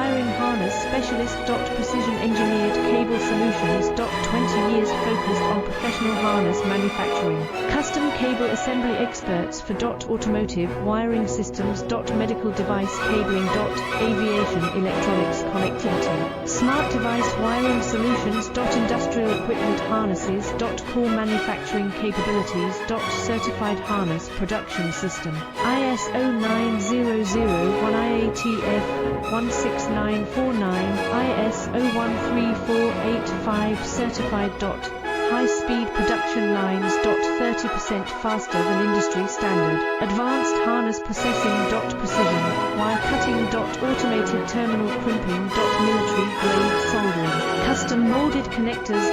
wiring harness specialist. Precision engineered cable solutions. 20 years focused on professional harness manufacturing. Custom cable assembly experts for automotive wiring systems. Medical device cabling. Aviation electronics connectivity. Smart device wiring solutions. Industrial equipment harnesses. Core manufacturing capabilities. Certified harness production system. ISO 9001 IATF 16949 ISO 13485 certified. High-speed production lines. 30% faster than industry standard. Advanced harness processing. Precision wire cutting. Automated terminal crimping. Military grade soldering. Custom molded connectors.